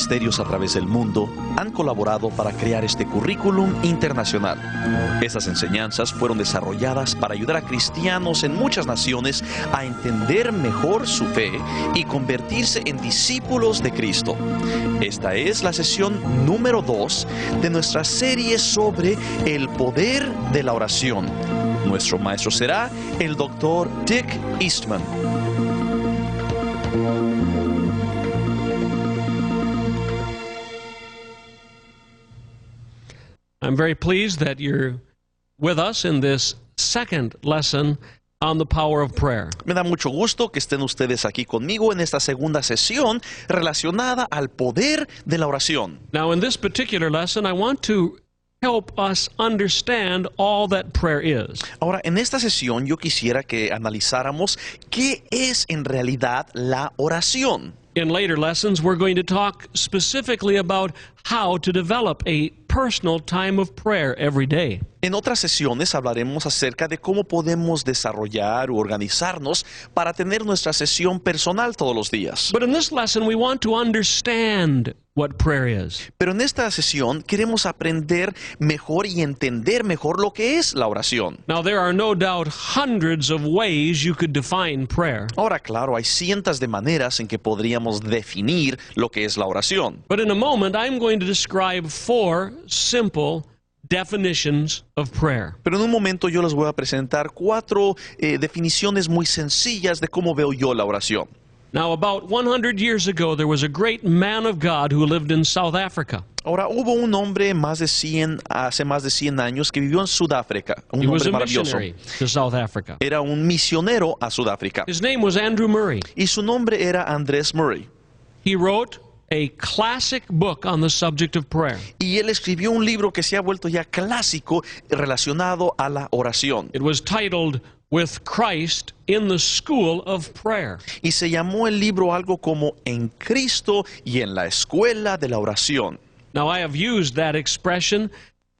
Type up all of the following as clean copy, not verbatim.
ministerios a través del mundo han colaborado para crear este currículum internacional. Estas enseñanzas fueron desarrolladas para ayudar a cristianos en muchas naciones a entender mejor su fe y convertirse en discípulos de Cristo. Esta es la sesión número 2 de nuestra serie sobre el poder de la oración. Nuestro maestro será el Dr. Dick Eastman. I'm very pleased that you're with us in this second lesson on the power of prayer. Me da mucho gusto que estén ustedes aquí conmigo en esta segunda sesión relacionada al poder de la oración. Now, in this particular lesson, I want to help us understand all that prayer is. Ahora, en esta sesión yo quisiera que analizáramos qué es en realidad la oración. In later lessons, we're going to talk specifically about how to develop a personal time of prayer every day. En otras sesiones hablaremos acerca de cómo podemos desarrollar u organizarnos para tener nuestra sesión personal todos los días. But in this lesson, we want to understand what prayer is. Pero en esta sesión queremos aprender mejor y entender mejor lo que es la oración. Now, there are no doubt hundreds of ways you could define prayer. Ahora, claro, hay cientos de maneras en que podríamos definir lo que es la oración. But in a moment, I'm going to describe 4 simple definitions of prayer. Pero en un momento yo les voy a presentar 4 definiciones muy sencillas de cómo veo yo la oración. Now, about 100 years ago, there was a great man of God who lived in South Africa. Ahora, hubo un hombre hace más de 100 años que vivió en Sudáfrica, un He was hombre a maravilloso. missionary to South Africa. Era un misionero a Sudáfrica His name was Andrew Murray. y su nombre era Andrés Murray. He wrote a classic book on the subject of prayer. Y él escribió un libro que se ha vuelto ya clásico relacionado a la oración. It was titled With Christ in the School of Prayer. Y se llamó el libro algo como En Cristo y en la Escuela de la Oración. Now, I have used that expression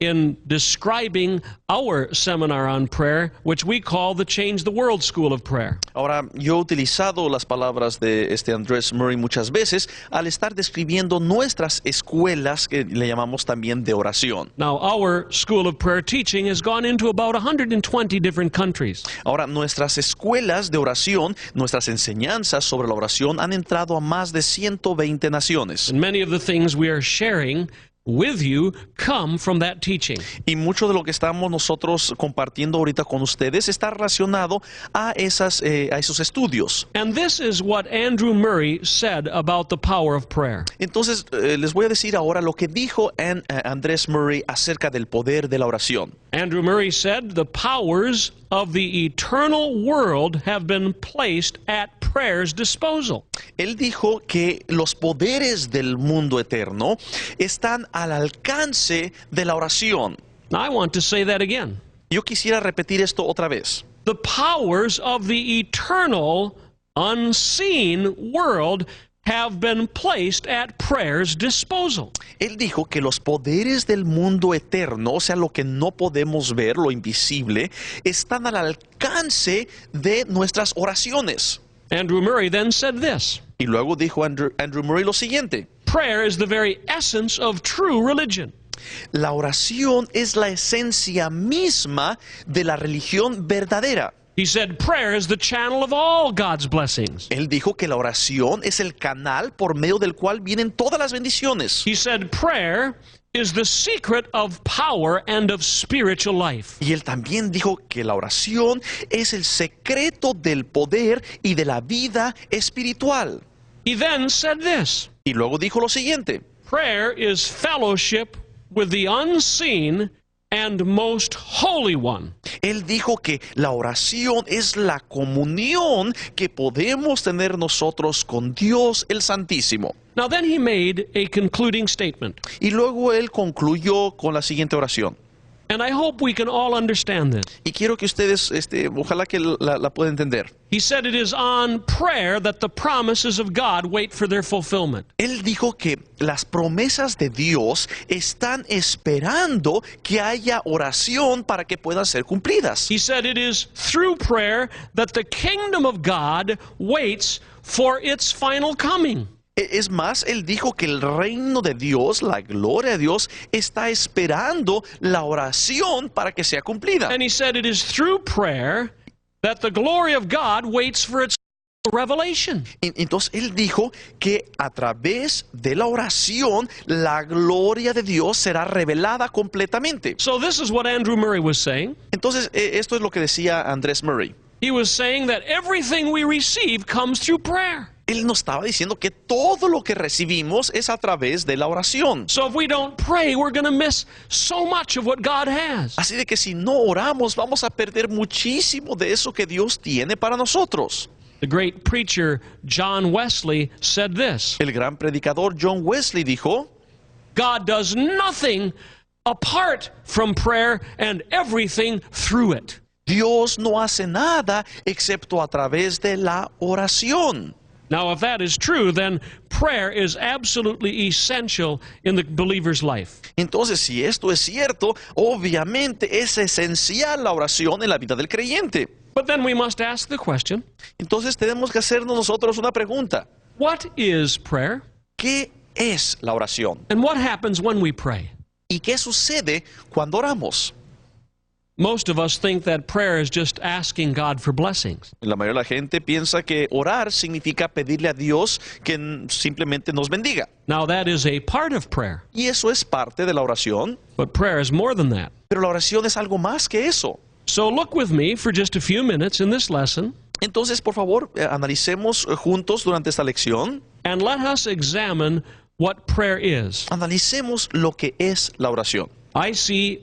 in describing our seminar on prayer, which we call the Change the World School of Prayer. Ahora, yo he utilizado las palabras de Andrés Murray muchas veces al estar describiendo nuestras escuelas que le llamamos también de oración. Now, our School of Prayer teaching has gone into about 120 different countries. Ahora, nuestras escuelas de oración, nuestras enseñanzas sobre la oración han entrado a más de 120 naciones. And many of the things we are sharing with you come from that teaching. Y mucho de lo que estamos nosotros compartiendo ahorita con ustedes está relacionado a esos estudios. And this is what Andrew Murray said about the power of prayer. Entonces, les voy a decir ahora lo que dijo Andrés Murray acerca del poder de la oración. Andrew Murray said, the powers of the eternal world have been placed at prayer's disposal. Él dijo que los poderes del mundo eterno están al alcance de la oración. Now, I want to say that again. Yo quisiera repetir esto otra vez. The powers of the eternal, unseen world have been placed at prayer's disposal. Él dijo que los poderes del mundo eterno, o sea, lo que no podemos ver, lo invisible, están al alcance de nuestras oraciones. Andrew Murray then said this. Y luego dijo Andrew Murray lo siguiente. Prayer is the very essence of true religion. La oración es la esencia misma de la religión verdadera. He said prayer is the channel of all God's blessings. Él dijo que la oración es el canal por medio del cual vienen todas las bendiciones. He said prayer is the secret of power and of spiritual life. Y él también dijo que la oración es el secreto del poder y de la vida espiritual. He then said this. Y luego dijo lo siguiente. Prayer is fellowship with the unseen and most holy one. Él dijo que la oración es la comunión que podemos tener nosotros con Dios el Santísimo. Now then he made a concluding statement. Y luego él concluyó con la siguiente oración. And I hope we can all understand this. Y quiero que ustedes, ojalá que la puedan entender. He said it is on prayer that the promises of God wait for their fulfillment. Él dijo que las promesas de Dios están esperando que haya oración para que puedan ser cumplidas. He said it is through prayer that the kingdom of God waits for its final coming. Es más, él dijo que el reino de Dios, la gloria de Dios, está esperando la oración para que sea cumplida. And he said it is through prayer that the glory of God waits for its revelation. Entonces él dijo que a través de la oración la gloria de Dios será revelada completamente. So this is what Andrew Murray was saying. Entonces esto es lo que decía Andrés Murray. He was saying that everything we receive comes through prayer. Él nos estaba diciendo que todo lo que recibimos es a través de la oración. So if we don't pray, we're going to miss so much of what God has. Así de que si no oramos vamos a perder muchísimo de eso que Dios tiene para nosotros. The great preacher John Wesley said this: El gran predicador John Wesley dijo, God does nothing apart from prayer and everything through it. Dios no hace nada excepto a través de la oración. Now, if that is true, then prayer is absolutely essential in the believer's life. Entonces, si esto es cierto, obviamente es esencial la oración en la vida del creyente. But then we must ask the question, Entonces tenemos que hacernos nosotros una pregunta. what is prayer? ¿Qué es la oración? And what happens when we pray? ¿Y qué sucede cuando oramos? Most of us think that prayer is just asking God for blessings. La mayoría de la gente piensa que orar significa pedirle a Dios que simplemente nos bendiga. Now, that is a part of prayer, Y eso es parte de la oración, but prayer is more than that. pero la oración es algo más que eso. So look with me for just a few minutes in this lesson, Entonces, por favor, analicemos juntos durante esta lección. and let us examine what prayer is. Analicemos lo que es la oración. I see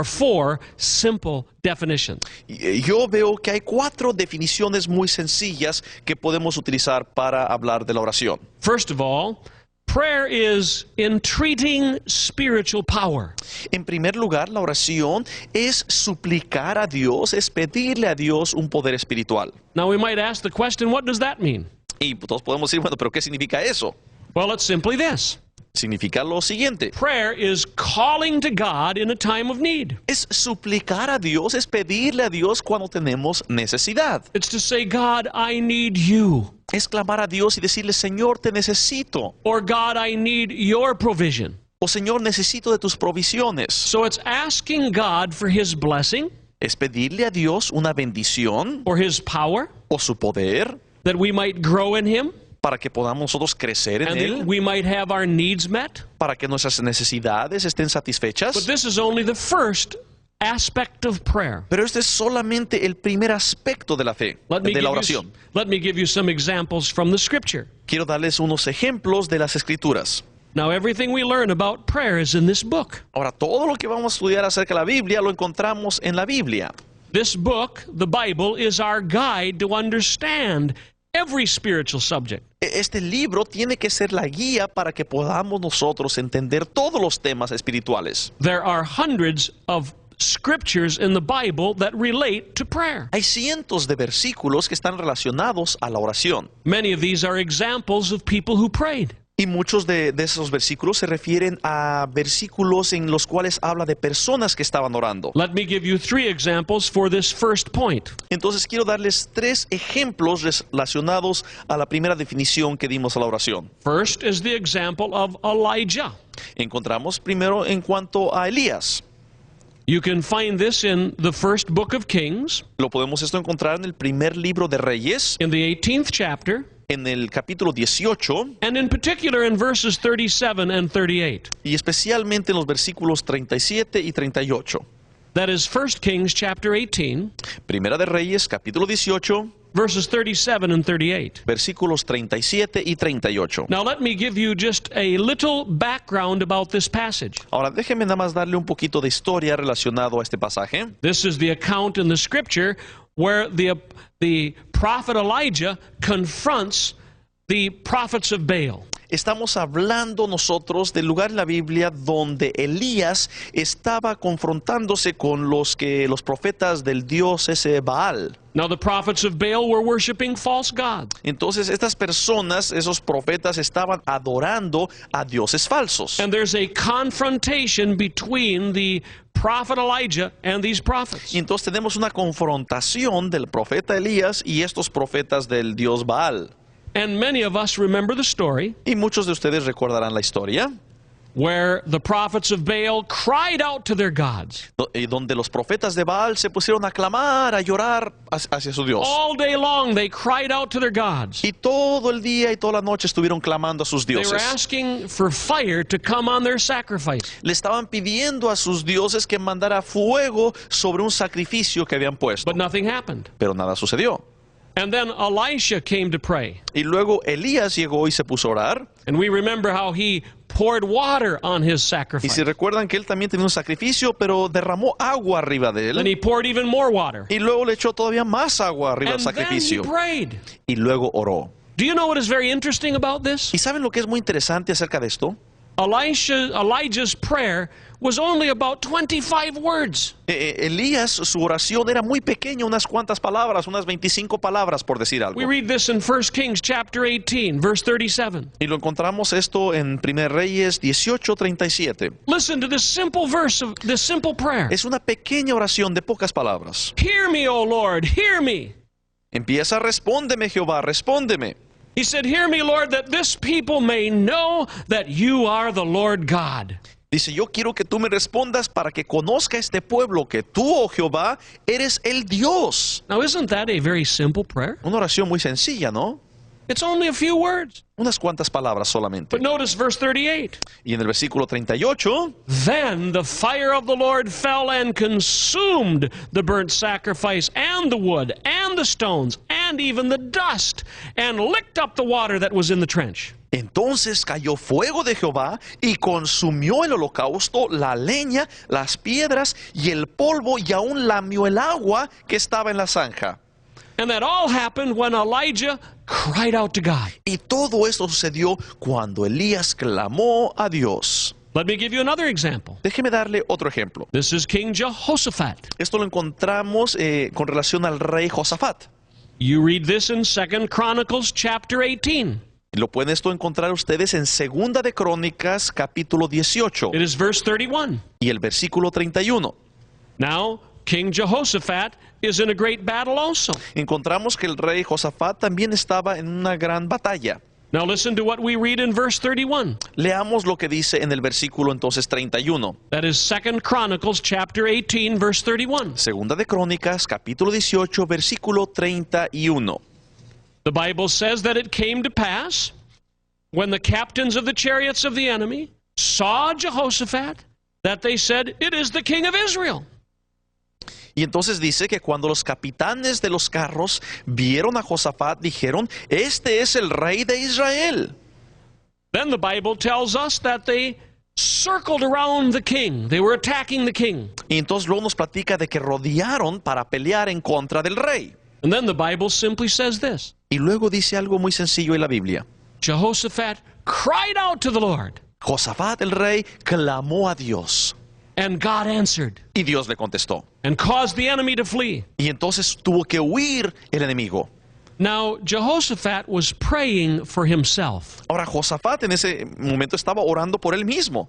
four simple definitions. Yo veo que hay 4 definiciones muy sencillas que podemos utilizar para hablar de la oración. First of all, prayer is entreating spiritual power. En primer lugar, la oración es suplicar a Dios, es pedirle a Dios un poder espiritual. Now we might ask the question, what does that mean? Y todos podemos decir, bueno, pero ¿qué significa eso? Well, it's simply this. Significa lo siguiente. Prayer is calling to God in a time of need. Es suplicar a Dios, es pedirle a Dios cuando tenemos necesidad. It's to say, God, I need you. Es clamar a Dios y decirle, Señor, te necesito. Or God, I need your provision. O Señor, necesito de tus provisiones. So it's asking God for his blessing Es pedirle a Dios una bendición or his power o su poder that we might grow in him para que podamos nosotros crecer en and that Él, we might have our needs met. para que nuestras necesidades estén But satisfechas. this is only the first aspect of prayer. Pero este es solamente el primer aspecto de la fe, de la oración. Let me give you some examples from the scripture. Quiero darles unos ejemplos de las Escrituras. Now, everything we learn about prayer is in this book. Ahora, todo lo que vamos a estudiar acerca de la Biblia lo encontramos en la Biblia. This book, the Bible, is our guide to understand every spiritual subject. Este libro tiene que ser la guía para que podamos nosotros entender todos los temas espirituales. There are hundreds of scriptures in the Bible that relate to prayer. Hay cientos de versículos que están relacionados a la oración. Many of these are examples of people who prayed. Y muchos de esos versículos se refieren a versículos en los cuales habla de personas que estaban orando. Let me give you 3 examples for this first point. Entonces quiero darles 3 ejemplos relacionados a la primera definición que dimos a la oración. First is the example of Elijah. Encontramos primero en cuanto a Elías. You can find this in the first book of Kings, Lo podemos esto encontrar en el primer libro de Reyes, in the 18th chapter, en el capítulo 18, and in particular in verses 37 and 38. y especialmente en los versículos 37 y 38. That is 1 Kings chapter 18, Primera de Reyes, capítulo 18, verses 37 and 38. versículos 37 y 38. Now let me give you just a little background about this passage. Ahora déjeme nada más darle un poquito de historia relacionado a este pasaje. This is the account in the scripture where the prophet Elijah confronts the prophets of Baal. Estamos hablando nosotros del lugar en la Biblia donde Elías estaba confrontándose con los profetas del dios ese Baal. Now the prophets of Baal were worshiping false gods. Entonces estas personas, esos profetas, estaban adorando a dioses falsos. And there's a confrontation between the prophet Elijah and these prophets. Y entonces tenemos una confrontación del profeta Elías y estos profetas del dios Baal. And many of us remember the story Y muchos de ustedes recordarán la historia where the prophets of Baal cried out to their gods. donde los profetas de Baal se pusieron a clamar, a llorar hacia su Dios. All day long they cried out to their gods. Y todo el día y toda la noche estuvieron clamando a sus They were dioses. asking for fire to come on their sacrifice. Le estaban pidiendo a sus dioses que mandara fuego sobre un sacrificio que habían puesto. But nothing happened. Pero nada sucedió. And then Elisha came to pray. Y luego Elías llegó y se puso a orar. And we remember how he poured water on his Y sacrifice. si recuerdan que él también tenía un sacrificio, pero derramó agua arriba de Then él. he poured even more water. Y luego le echó todavía más agua arriba del And then he sacrificio. prayed. Y luego oró. Do you know what is very interesting about this? ¿Y saben lo que es muy interesante acerca de esto? Elijah's prayer was only about 25 words. Elías, su oración era muy pequeña, unas cuantas palabras, unas 25 palabras por decir algo. We read this in 1 Kings chapter 18, verse 37. Y lo encontramos esto en 1 Reyes 18:37. Listen to this simple verse of this simple prayer. Es una pequeña oración de pocas palabras. Hear me, O Lord, hear me. Empieza, respóndeme Jehová, respóndeme. He said, hear me, Lord, that this people may know that you are the Lord God. Dice, yo quiero que tú me respondas para que conozca este pueblo que tú, oh Jehová, eres el Dios. Now, isn't that a very simple prayer? Una oración muy sencilla, ¿no? It's only a few words. Unas cuantas palabras solamente. But notice verse 38. Y en el versículo 38, Then the fire of the Lord fell and consumed the burnt sacrifice and the wood and the stones and even the dust and licked up the water that was in the trench. entonces cayó fuego de Jehová y consumió el holocausto, la leña, las piedras y el polvo y aún lamió el agua que estaba en la zanja. And that all happened when Elijah cried out to God. Y todo esto sucedió cuando Elías clamó a Dios. Let me give you another example. Déjeme darle otro ejemplo. This is King Jehoshaphat. Esto lo encontramos con relación al rey Josafat. You read this in 2 Chronicles chapter 18. Lo pueden esto encontrar ustedes en Segunda de Crónicas, capítulo 18, It is verse 31. y el versículo 31. Now, King Jehoshaphat is in a great battle also. Encontramos que el rey Josafat también estaba en una gran batalla. Now listen to what we read in verse 31. Leamos lo que dice en el versículo entonces 31. That is 2 Chronicles chapter 18, verse 31. Segunda de Crónicas, capítulo 18, versículo 31. The Bible says that it came to pass when the captains of the chariots of the enemy saw Jehoshaphat that they said, "It is the king of Israel." Y entonces dice que cuando los capitanes de los carros vieron a Josafat, dijeron, este es el rey de Israel. Then the Bible tells us that they circled around the king. They were attacking the king. Y entonces luego nos platica de que rodearon para pelear en contra del rey. And then the Bible simply says this. Y luego dice algo muy sencillo en la Biblia. Jehoshaphat cried out to the Lord, Josafat el rey clamó a Dios and God answered y Dios le contestó. and caused the enemy to flee. Y entonces tuvo que huir el enemigo. Now, Jehoshaphat was praying for himself. Ahora Josafat en ese momento estaba orando por él mismo.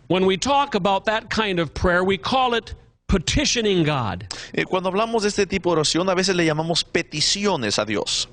When we talk about that kind of prayer, we call it petitioning God. Cuando hablamos de este tipo de oración, a veces le llamamos peticiones a Dios.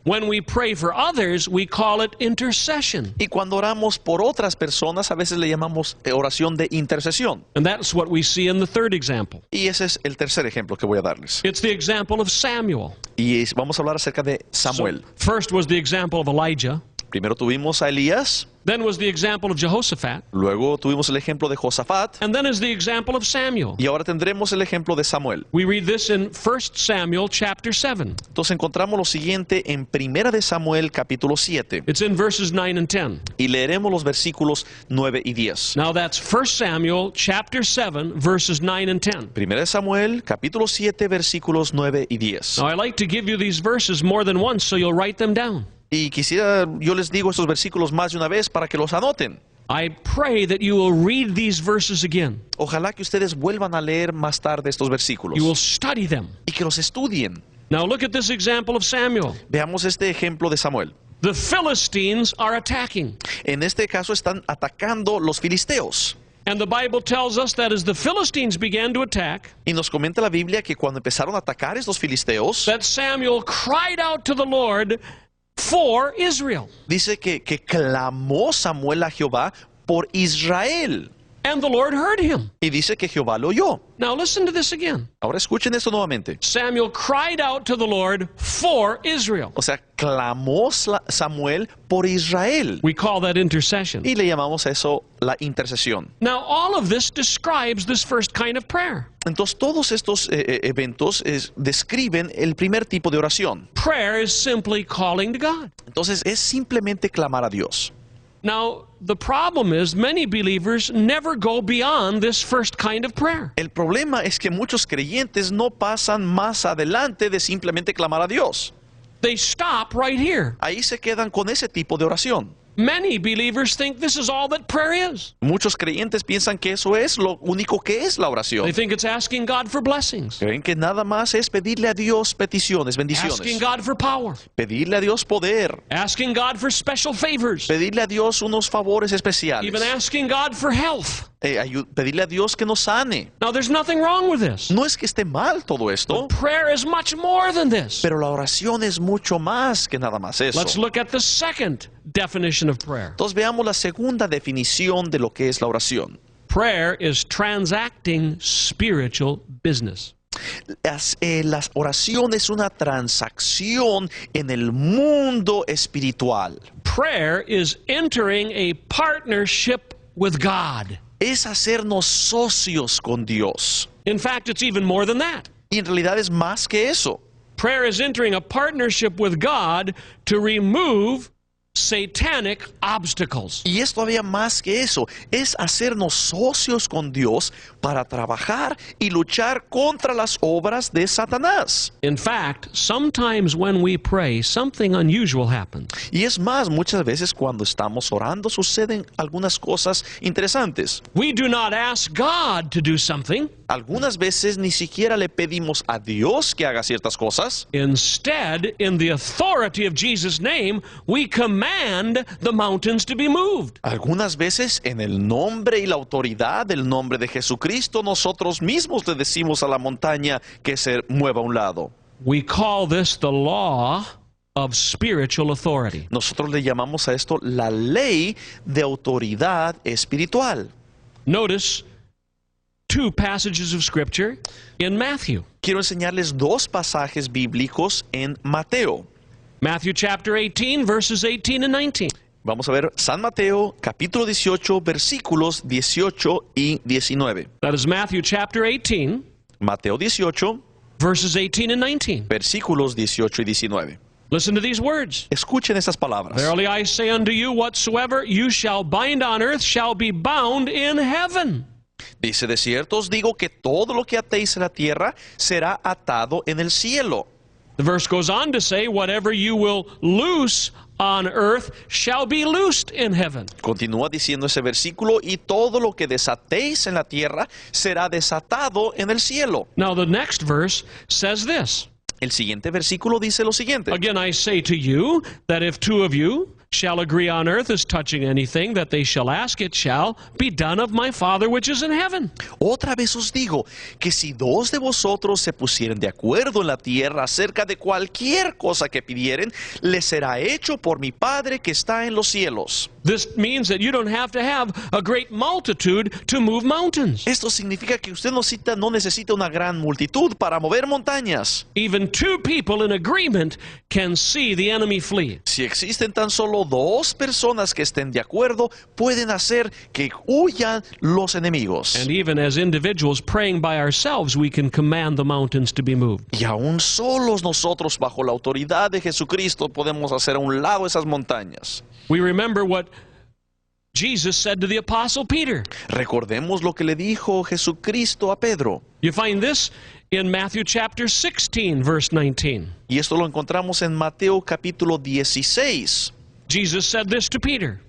When we pray for others, we call it intercession. Y cuando oramos por otras personas, a veces le llamamos oración de intercesión. And that's what we see in the third example. Y ese es el tercer ejemplo que voy a darles. It's the example of Samuel. Y vamos a hablar acerca de Samuel. So, first was the example of Elijah. Primero tuvimos a Elías, Then was the example of Jehoshaphat. luego tuvimos el ejemplo de Josafat, And then is the example of Samuel. y ahora tendremos el ejemplo de Samuel. We read this in 1 Samuel chapter 7. Entonces encontramos lo siguiente en Primera de Samuel capítulo 7 It's in verses 9 and 10. y leeremos los versículos 9 y 10. Now that's 1 Samuel chapter 7 verses 9 and 10. Primera de Samuel capítulo 7 versículos 9 y 10. Now I like to give you these verses more than once so you'll write them down. Y quisiera, yo les digo estos versículos más de una vez para que los anoten. I pray that you will read these verses again. Ojalá que ustedes vuelvan a leer más tarde estos versículos You will study them. y que los estudien. Now look at this example of Samuel. Veamos este ejemplo de Samuel. The Philistines are attacking. En este caso están atacando los filisteos. And the Bible tells us that as the Philistines began to attack, Y nos comenta la Biblia que cuando empezaron a atacar estos filisteos, that Samuel cried out to the Lord for Israel. Dice que clamó Samuel a Jehová por Israel. And the Lord heard him. Y dice que Jehová lo oyó. Now listen to this again. Ahora escuchen esto nuevamente. Samuel cried out to the Lord for Israel. O sea, clamó Samuel por Israel. We call that intercession. Y le llamamos a eso la intercesión. Now all of this describes this first kind of prayer. Entonces, todos estos eventos describen el primer tipo de oración. Prayer is simply calling to God. Entonces, es simplemente clamar a Dios. Now, the problem is many believers never go beyond this first kind of prayer. El problema es que muchos creyentes no pasan más adelante de simplemente clamar a Dios. They stop right here. Ahí se quedan con ese tipo de oración. Many believers think this is all that prayer is. Muchos creyentes piensan que eso es lo único que es la oración. They think it's asking God for blessings, Creen que nada más es pedirle a Dios peticiones, asking bendiciones. God for power, Pedirle a Dios poder. asking God for special favors, Pedirle a Dios unos favores especiales. even asking God for health. Pedirle a Dios que nos sane. Now, there's nothing wrong with this. No es que esté mal todo esto, Prayer is much more than this. pero la oración es mucho más que nada más eso. Let's look at the second definition of prayer. Entonces veamos la segunda definición de lo que es la oración. Prayer is transacting spiritual business. La oración es una transacción en el mundo espiritual. Prayer is entering a partnership with God. Es hacernos socios con Dios. In fact, it's even more than that. Y en realidad es más que eso. Prayer is entering a partnership with God to remove satanic obstacles. Y es todavía más que eso. Es hacernos socios con Dios para trabajar y luchar contra las obras de Satanás. In fact, sometimes when we pray, something unusual happens. Y es más, muchas veces cuando estamos orando suceden algunas cosas interesantes. We do not ask God to do something. Algunas veces ni siquiera le pedimos a Dios que haga ciertas cosas. Instead, in the authority of Jesus' name, we command the mountains to be moved. Algunas veces en el nombre y la autoridad del nombre de Jesucristo nosotros mismos le decimos a la montaña que se mueva a un lado. We call this the law of spiritual authority. Nosotros le llamamos a esto la ley de autoridad espiritual. Notice two passages of Scripture in Matthew. Quiero enseñarles dos pasajes bíblicos en Mateo. Matthew chapter 18, verses 18 and 19. Vamos a ver San Mateo, capítulo 18, versículos 18 y 19. That is Matthew chapter 18, Mateo 18, verses 18 and 19. versículos 18 y 19. Listen to these words. Escuchen estas palabras. Verily I say unto you, whatsoever you shall bind on earth shall be bound in heaven. Dice, de cierto os digo que todo lo que atéis en la tierra será atado en el cielo. The verse goes on to say, whatever you will loose on earth shall be loosed in heaven. Continúa diciendo ese versículo, y todo lo que desatéis en la tierra será desatado en el cielo. Now the next verse says this. El siguiente versículo dice lo siguiente. Again I say to you, that if two of you shall agree on earth as touching anything that they shall ask, it shall be done of my Father which is in heaven. Otra vez os digo que si dos de vosotros se pusieren de acuerdo en la tierra acerca de cualquier cosa que pidieren, les será hecho por mi Padre que está en los cielos. This means that you don't have to have a great multitude to move mountains. Esto significa que usted no necesita una gran multitud para mover montañas. Even two people in agreement can see the enemy flee. Si existen tan solo dos personas que estén de acuerdo, pueden hacer que huyan los enemigos. And even as individuals praying by ourselves, we can command the mountains to be moved. Y aún solos nosotros, bajo la autoridad de Jesucristo, podemos hacer a un lado esas montañas. We remember what Jesus said to the Apostle Peter. Recordemos lo que le dijo Jesucristo a Pedro. You find this in Matthew chapter 16, verse 19. Y esto lo encontramos en Mateo capítulo 16. Jesus said this to Peter.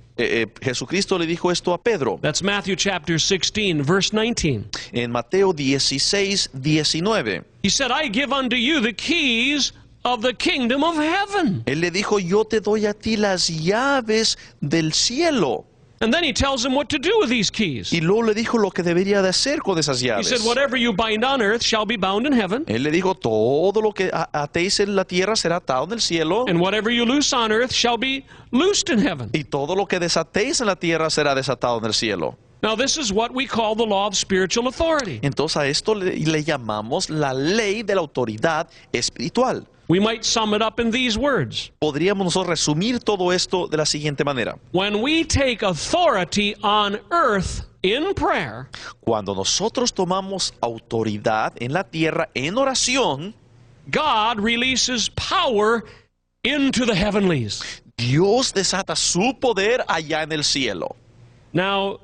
Jesucristo le dijo esto a Pedro. That's Matthew chapter 16, verse 19. En Mateo 16, 19. He said, I give unto you the keys of the kingdom of heaven. Él le dijo, yo te doy a ti las llaves del cielo. And then he tells him what to do with these keys. Y luego le dijo lo que debería de hacer con esas He llaves. said, whatever you bind on earth shall be bound in heaven, Él le dijo, todo lo que atéis en la tierra será atado en el cielo, and whatever you loose on earth shall be loosed in heaven. y todo lo que desatéis en la tierra será desatado en el cielo. Now, this is what we call the law of spiritual authority. Entonces a esto le llamamos la ley de la autoridad espiritual. We might sum it up in these words. Podríamos nosotros resumir todo esto de la siguiente manera. When we take authority on earth in prayer, Cuando nosotros tomamos autoridad en la tierra en oración, God releases power into the heavenlies. Dios desata su poder allá en el cielo. Now,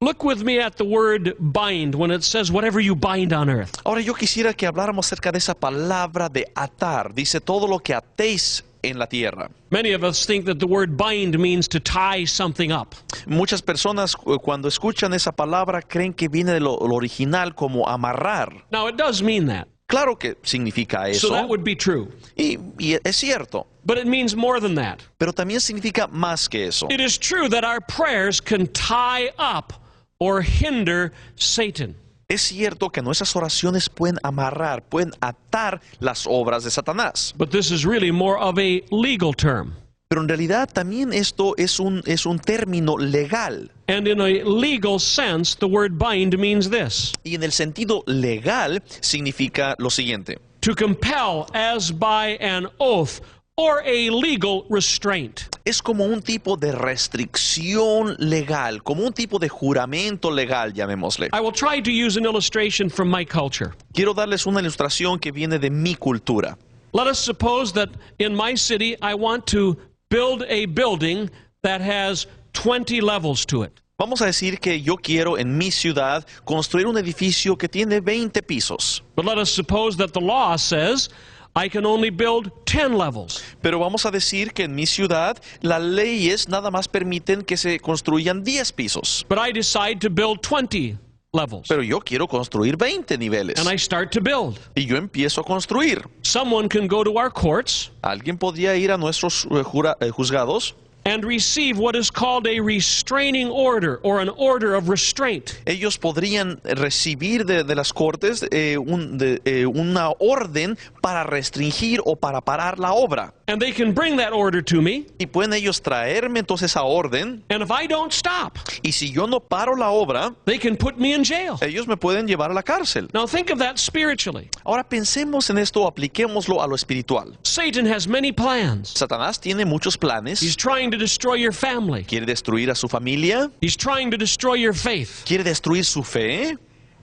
look with me at the word bind when it says whatever you bind on earth. Ahora yo quisiera que habláramos acerca de esa palabra de atar. Dice todo lo que atéis en la tierra. Many of us think that the word bind means to tie something up. Muchas personas cuando escuchan esa palabra creen que viene de lo original como amarrar. Now, it does mean that. Claro que significa So eso that would be true. y es cierto, But it means more than that. pero también significa más que eso. It is true that our prayers can tie up or hinder Satan. Es cierto que nuestras oraciones pueden amarrar, pueden atar las obras de Satanás. But this is really more of a legal term. Pero en realidad también esto es un término legal. And in a legal sense, the word bind means this: Y en el sentido legal significa lo siguiente. to compel as by an oath or a legal restraint. Es como un tipo de restricción legal, como un tipo de juramento legal, llamémosle. I will try to use an illustration from my culture. Quiero darles una ilustración que viene de mi cultura. Let us suppose that in my city I want to build a building that has 20 levels to it. Vamos a decir que yo quiero en mi ciudad construir un edificio que tiene 20 pisos. But let us suppose that the law says I can only build 10 levels. Pero vamos a decir que en mi ciudad las leyes nada más permiten que se construyan 10 pisos. But I decide to build 20 levels. Pero yo quiero construir 20 niveles. And I start to build. Y yo empiezo a construir. Someone can go to our courts Alguien podría ir a nuestros juzgados. and receive what is called a restraining order or an order of restraint. Ellos podrían recibir de las cortes una orden para restringir o para parar la obra. And they can bring that order to me, Y pueden ellos traerme entonces esa orden. and if I don't stop, Y si yo no paro la obra, they can put me in jail. ellos me pueden llevar a la cárcel. Now think of that spiritually. Ahora pensemos en esto, apliquémoslo a lo espiritual. Satan has many plans. Satanás tiene muchos planes. He's trying to destroy your family. Quiere destruir a su familia. He's trying to destroy your faith. Quiere destruir su fe.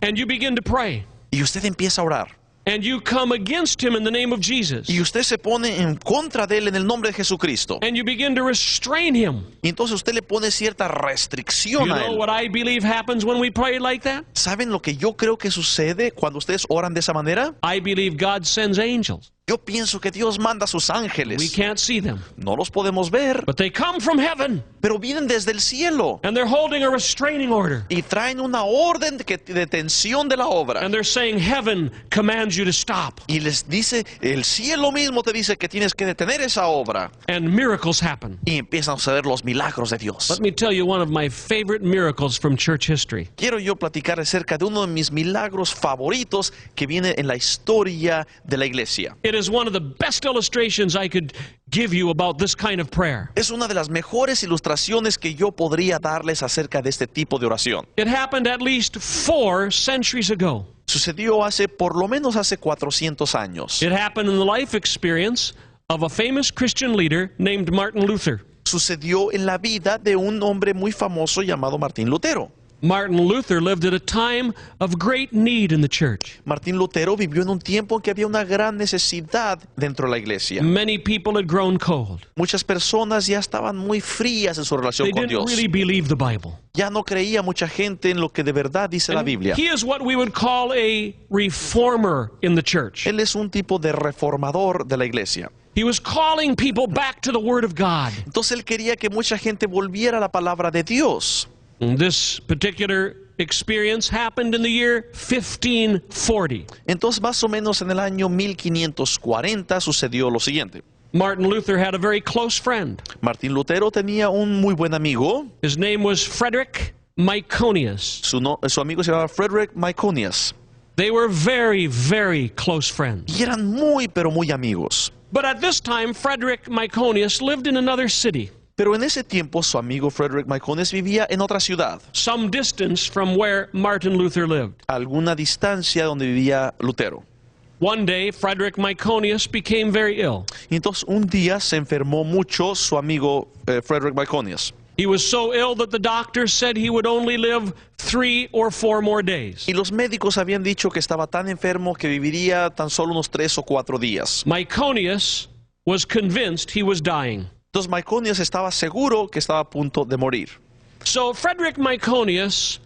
And you begin to pray. Y usted empieza a orar. And you come against him in the name of Jesus. Y usted se pone en contra de él en el nombre de Jesucristo. And you begin to restrain him. Y entonces usted le pone cierta You restricción a know él. what I believe happens when we pray like that? ¿Saben lo que yo creo que sucede cuando ustedes oran de esa manera? I believe God sends angels. Yo pienso que Dios manda a sus We ángeles. can't see them, No los podemos ver, but they come from heaven, pero vienen desde el cielo. and they're holding a restraining order. Y traen una orden de detención de la obra. And they're saying, heaven commands you to stop. Y les dice, el cielo mismo te dice que tienes que detener esa obra. And miracles happen. Y empiezan a suceder los milagros de Dios. Let me tell you one of my favorite miracles from church history. Quiero yo platicar acerca de uno de mis milagros favoritos que viene en la historia de la iglesia. It is one of the best illustrations I could give you about this kind of prayer. Es una de las mejores ilustraciones que yo podría darles acerca de este tipo de oración. It happened at least 4 centuries ago. Sucedió por lo menos hace 400 años. It happened in the life experience of a famous Christian leader named Martin Luther. Sucedió en la vida de un hombre muy famoso llamado Martín Lutero. Martin Luther lived at a time of great need in the church. Martín Lutero vivió en un tiempo en que había una gran necesidad dentro de la iglesia. Many people had grown cold. Muchas personas ya estaban muy frías en su relación They con didn't Dios. really believe the Bible. Ya no creía mucha gente en lo que de verdad dice la And Biblia. he is what we would call a reformer in the church. Él es un tipo de reformador de la iglesia. He was calling people back to the Word of God. Entonces él quería que mucha gente volviera a la palabra de Dios. And this particular experience happened in the year 1540. Entonces más o menos en el año 1540 sucedió lo siguiente. Martin Luther had a very close friend. Martín Lutero tenía un muy buen amigo. His name was Frederick Myconius. Su amigo se llamaba Frederick Myconius. They were very, very close friends. Y eran muy, pero muy amigos. But at this time, Frederick Myconius lived in another city, Pero en ese tiempo su amigo Frederick Myconius vivía en otra ciudad, some distance from where Martin Luther lived. a alguna distancia donde vivía Lutero. One day, Frederick Myconius became very ill. Y entonces un día se enfermó mucho su amigo Frederick Myconius. He was so ill that the doctors said he would only live 3 or 4 more days. Y los médicos habían dicho que estaba tan enfermo que viviría tan solo unos 3 o 4 días. Myconius was convinced he was dying. Entonces Myconius estaba seguro que estaba a punto de morir. So Frederick Myconius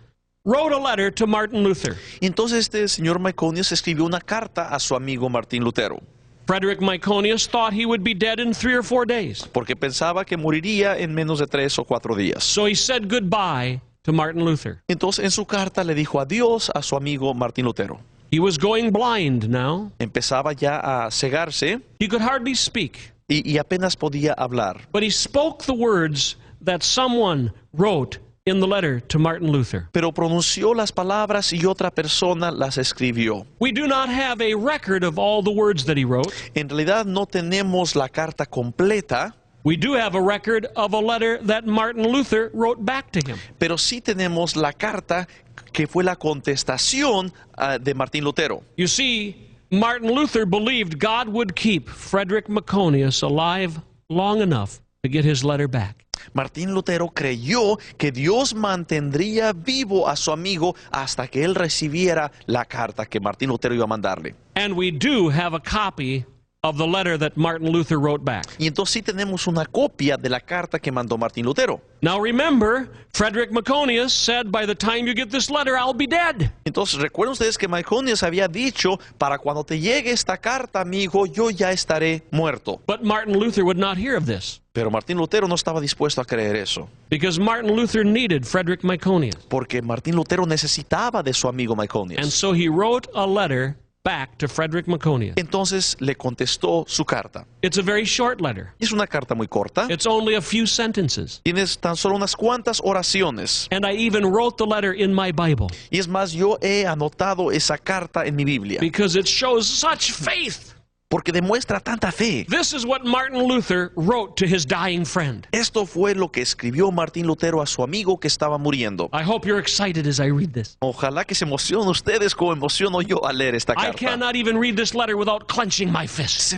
wrote a letter to Martin Luther. Y entonces este señor Myconius escribió una carta a su amigo Martín Lutero, Frederick Myconius thought he would be dead in 3 or 4 days. porque pensaba que moriría en menos de 3 o 4 días. So he said goodbye to Martin Luther. Entonces en su carta le dijo adiós a su amigo Martín Lutero. He was going blind now. Empezaba ya a cegarse He could hardly speak. y apenas podía hablar. But he spoke the words that someone wrote in the letter to Martin Luther. Pero pronunció las palabras y otra persona las escribió. We do not have a record of all the words that he wrote. En realidad no tenemos la carta completa, We do have a record of a letter that Martin Luther wrote back to him. pero sí tenemos la carta que fue la contestación de Martín Lutero. You see, Martin Luther believed God would keep Frederick Myconius alive long enough to get his letter back. Martín Lutero creyó que Dios mantendría vivo a su amigo hasta que él recibiera la carta que Martín Lutero iba a mandarle. And we do have a copy of the letter that Martin Luther wrote back. Y entonces sí tenemos una copia de la carta que mandó Martín Lutero. Now remember, Frederick Myconius said, by the time you get this letter, I'll be dead. Entonces recuerden ustedes que Myconius había dicho, para cuando te llegue esta carta, amigo, yo ya estaré muerto. But Martin Luther would not hear of this, Pero Martín Lutero no estaba dispuesto a creer eso, because Martin Luther needed Frederick Myconius. porque Martín Lutero necesitaba de su amigo And Myconius. so he wrote a letter back to Frederick Myconius. Entonces le contestó su carta. It's a very short letter. Es una carta muy corta. It's only a few sentences. Tienes tan solo unas cuantas oraciones. And I even wrote the letter in my Bible Y es más, yo he anotado esa carta en mi Biblia, because it shows such faith. porque demuestra tanta fe. This is what Martin Luther wrote to his dying friend. Esto fue lo que escribió Martín Lutero a su amigo que estaba muriendo. I hope you're excited as I read this. Ojalá que se emocionen ustedes como emociono yo al leer esta I carta. cannot even read this letter without clenching my fists,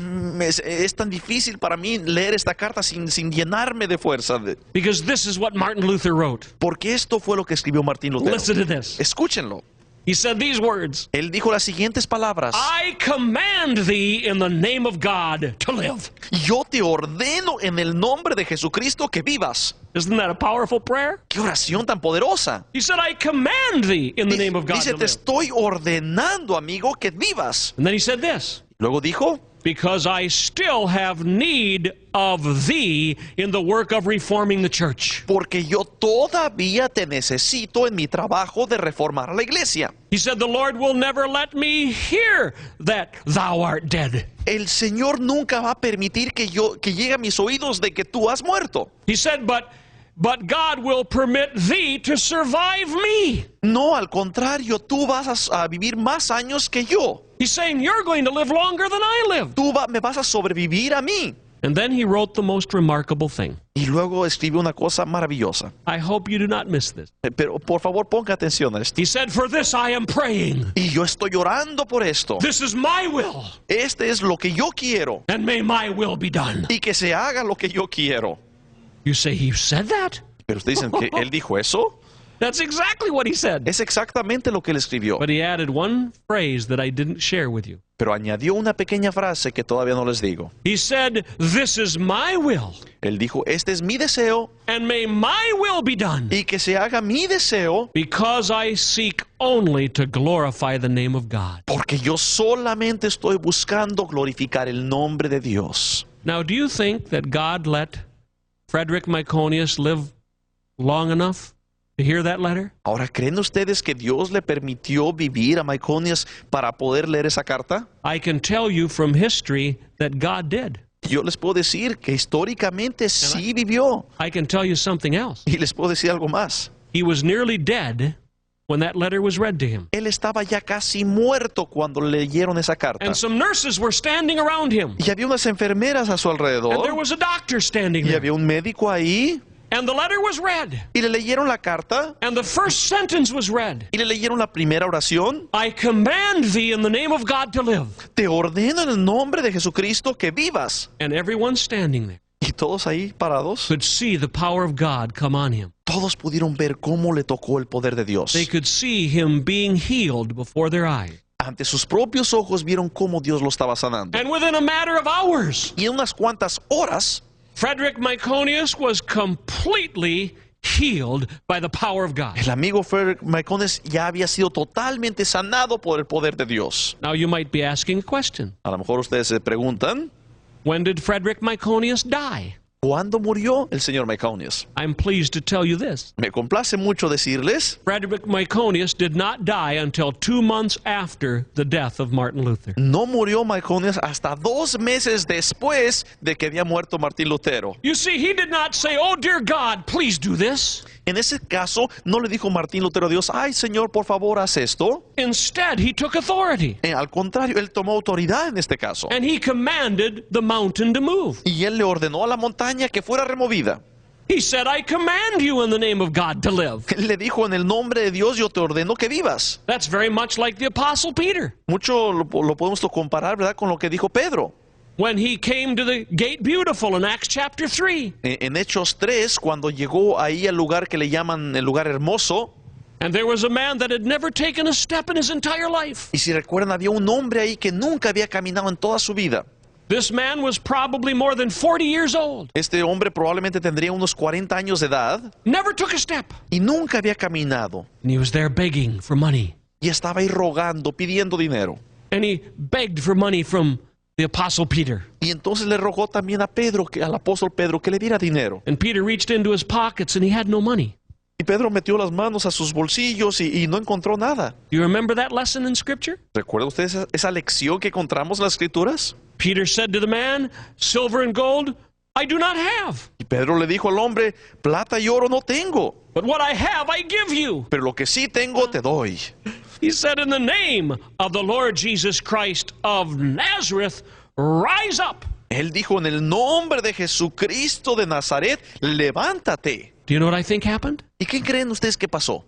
Es tan difícil para mí leer esta carta sin llenarme de fuerza, because this is what Martin Luther wrote. porque esto fue lo que escribió Martín Lutero. Listen to this. Escúchenlo. He said these words: Él dijo las siguientes palabras: I command thee in the name of God to live. yo te ordeno en el nombre de Jesucristo que vivas. Isn't that a powerful prayer? ¡Qué oración tan poderosa! He said, I command thee in the name of God Dice, to te live. estoy ordenando, amigo, que vivas. And then he said this: Luego dijo, because I still have need of thee in the work of reforming the church. porque yo todavía te necesito en mi trabajo de reformar la iglesia. He said, the Lord will never let me hear that thou art dead. El Señor nunca va a permitir que llegue a mis oídos de que tú has muerto. He said, but God will permit thee to survive me. No, al contrario, tú vas a vivir más años que yo. He's saying, you're going to live longer than I lived. Me vas a sobrevivir a mí. And then he wrote the most remarkable thing. Y luego escribió una cosa maravillosa. I hope you do not miss this. Pero por favor, ponga atención a esto. He said, for this I am praying. Y yo estoy orando por esto. This is my will, Este es lo que yo quiero. and may my will be done. Y que se haga lo que yo quiero. You say, he said that? Pero ustedes dicen que él dijo eso. That's exactly what he said. Es exactamente lo que él escribió. But he added one phrase that I didn't share with you. Pero añadió una pequeña frase que todavía no les digo. He said, this is my will, Él dijo, este es mi deseo and may my will be done, y que se haga mi deseo, because I seek only to glorify the name of God. porque yo solamente estoy buscando glorificar el nombre de Dios. Now, do you think that God let Frederick Myconius live long enough to hear that letter? Ahora, ¿creen ustedes que Dios le permitió vivir a Myconius para poder leer esa carta? I can tell you from history that God did. Yo les puedo decir que históricamente sí vivió. I can tell you something else. Y les puedo decir algo más. He was nearly dead when that letter was read to him. Él estaba ya casi muerto cuando leyeron esa carta. And some nurses were standing around him. Y había unas enfermeras a su And there alrededor. was a doctor standing Y there. había un médico ahí. And the letter was read. Y le leyeron la carta. And the first sentence was read. Y le leyeron la primera oración. I command thee in the name of God to live. Te ordeno en el nombre de Jesucristo que vivas. And everyone standing there Y todos ahí parados. could see the power of God come on him. Todos pudieron ver cómo le tocó el poder de Dios. They could see him being healed before their eyes. Ante sus propios ojos vieron cómo Dios lo estaba sanando. And within a matter of hours, Y en unas cuantas horas, Frederick Myconius was completely healed by the power of God. el amigo Frederick Myconius ya había sido totalmente sanado por el poder de Dios. Now you might be asking a question. A lo mejor ustedes se preguntan, When did Frederick Myconius die? ¿cuándo murió el señor Myconius? I'm pleased to tell you this. Me complace mucho decirles, Frederick Myconius did not die until 2 months after the death of Martin Luther. no murió Myconius hasta 2 meses después de que había muerto Martín Lutero. You see, he did not say, "Oh, dear God, please do this." En ese caso, no le dijo Martín Lutero a Dios, ay Señor, por favor, haz esto. Instead, he took authority Al contrario, él tomó autoridad en este caso. and he commanded the mountain to move. Y él le ordenó a la montaña que fuera removida. He said, I command you in the name of God to live. Él le dijo, en el nombre de Dios yo te ordeno que vivas. That's very much like the Apostle Peter. Mucho lo podemos comparar, ¿verdad?, con lo que dijo Pedro. When he came to the gate beautiful in Acts chapter 3, En Hechos 3, cuando llegó ahí al lugar que le llaman el lugar hermoso, and there was a man that had never taken a step in his entire life. y si recuerdan, había un hombre ahí que nunca había caminado en toda su vida. This man was probably more than 40 years old. Este hombre probablemente tendría unos 40 años de edad Never took a step. y nunca había caminado. And he was there begging for money. Y estaba ahí rogando, pidiendo dinero. And he begged for money from the Apostle Peter. Y entonces le rogó también a Pedro, al apóstol Pedro, que le diera dinero. And Peter reached into his pockets and he had no money. Y Pedro metió las manos a sus bolsillos y no encontró nada. Do you remember that lesson in Scripture? ¿Recuerda usted esa lección que encontramos en las Escrituras? Peter said to the man, "Silver and gold I do not have, Y Pedro le dijo al hombre, plata y oro no tengo, but what I have I give you." pero lo que sí tengo te doy. He said, "In the name of the Lord Jesus Christ of Nazareth, rise up." Él dijo, en el nombre de Jesucristo de Nazaret, levántate. Do you know what I think happened? ¿Y qué creen ustedes que pasó?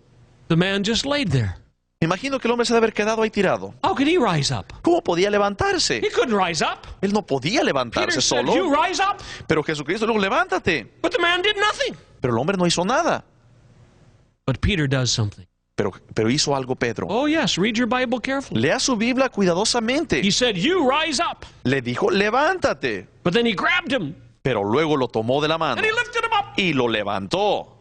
The man just laid there. Me imagino que el hombre se debe haber quedado ahí tirado. How could he rise up? ¿Cómo podía levantarse? He couldn't rise up. Él no podía Peter levantarse said, "You solo. rise up." Pero Jesucristo dijo, levántate. But the man did nothing. Pero el hombre no hizo nada. But Peter does something. Pero hizo algo Pedro. Oh yes, read your Bible carefully. Lea su Biblia cuidadosamente. He said, "You rise up." Le dijo, levántate. But then he grabbed him Pero luego lo tomó de la mano and he lifted him up. y lo levantó.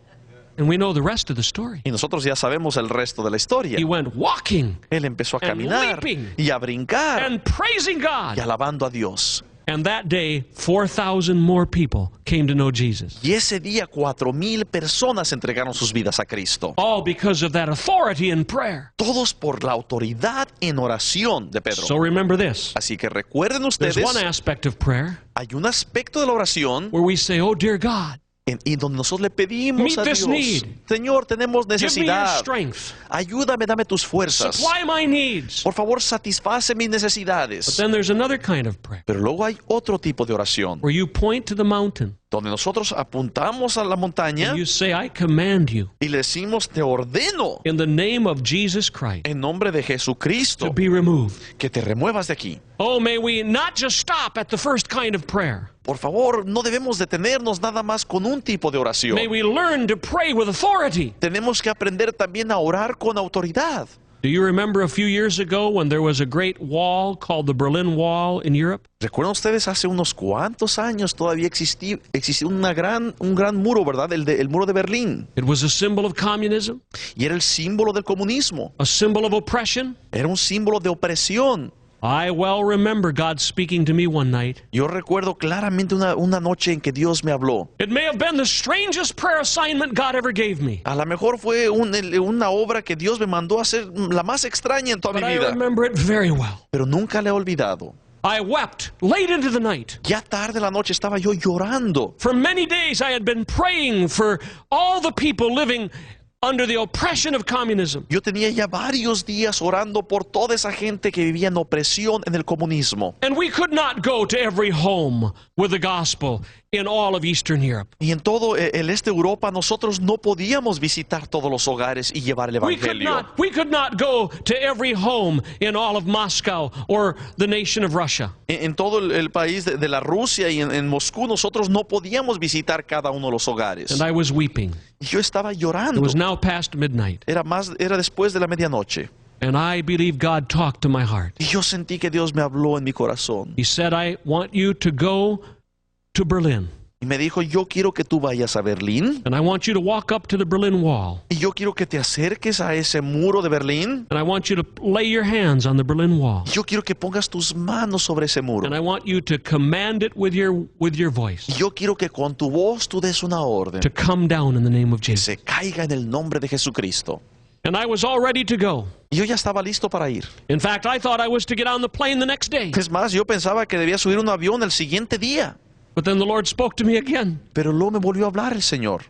And we know the rest of the story. Y nosotros ya sabemos el resto de la historia. He went walking Él empezó a and caminar leaping y a brincar and praising y God. alabando a Dios. And that day, 4,000 more people came to know Jesus. Y ese día 4,000 personas entregaron sus vidas a Cristo. All because of that authority in prayer. Todos por la autoridad en oración de Pedro. So remember this. Así que recuerden There's ustedes, one aspect of prayer hay un aspecto de la oración where we say, "Oh dear God, y donde nosotros le pedimos Meet a this Dios, need. Señor, tenemos give me your necesidad. strength. Ayúdame, dame tus fuerzas. Supply my needs." Por favor, satisface mis But necesidades. then there's another kind of prayer Pero luego hay otro tipo de oración, where you point to the mountain donde nosotros apuntamos a la montaña and you say, "I command you y le decimos, te ordeno in the name of Jesus Christ en nombre de Jesucristo to be removed." que te remuevas de aquí. Oh, may we not just stop at the first kind of prayer. Por favor, no debemos detenernos nada más con un tipo de oración. May we learn to pray with authority. Tenemos que aprender también a orar con autoridad. Do you remember a few years ago when there was a great wall called the Berlin Wall in Europe? ¿Recuerdan ustedes hace unos cuantos años todavía existía un gran muro, ¿verdad? El muro de Berlín. It was a symbol of communism, Y era el símbolo del comunismo. a symbol of oppression. Era un símbolo de opresión. I well remember God speaking to me one night. Yo recuerdo claramente una noche en que Dios me habló. It may have been the strangest prayer assignment God ever gave me, A lo mejor fue una obra que Dios me mandó a hacer, la más extraña en toda but mi I vida. remember it very well. Pero nunca la he olvidado. I wept late into the night. Ya tarde en la noche estaba yo llorando. For many days I had been praying for all the people living under the oppression of communism. Yo tenía ya varios días orando por toda esa gente que vivía en opresión en el comunismo. And we could not go to every home with the gospel in all of Eastern Europe. Y en todo el este de Europa nosotros no podíamos visitar todos los hogares y llevar el We evangelio. could not go to every home in all of Moscow or the nation of Russia. En todo el país de la Rusia y en Moscú nosotros no podíamos visitar cada uno de los hogares. And I was weeping. Y yo estaba It llorando. was now past midnight. Era después de la medianoche. And I believe God talked to my heart. Y yo sentí que Dios me habló en mi corazón. He said, I want you to go to Berlin. Y me dijo, yo quiero que tú vayas a Berlín. And I want you to walk up to the Berlin Wall. Y yo quiero que te acerques a ese muro de Berlín. And I want you to lay your hands on the Berlin Wall. Yo quiero que pongas tus manos sobre ese muro. And I want you to command it with your voice Y yo quiero que con tu voz tú des una orden. to come down in the name of Que Jesus. se caiga en el nombre de Jesucristo. And I was all ready to go. Y yo ya estaba listo para ir. In fact, I thought I was to get on the plane the next day. Es más, yo pensaba que debía subir un avión el siguiente día. But then the Lord spoke to me again. Pero luego me volvió a hablar el Señor.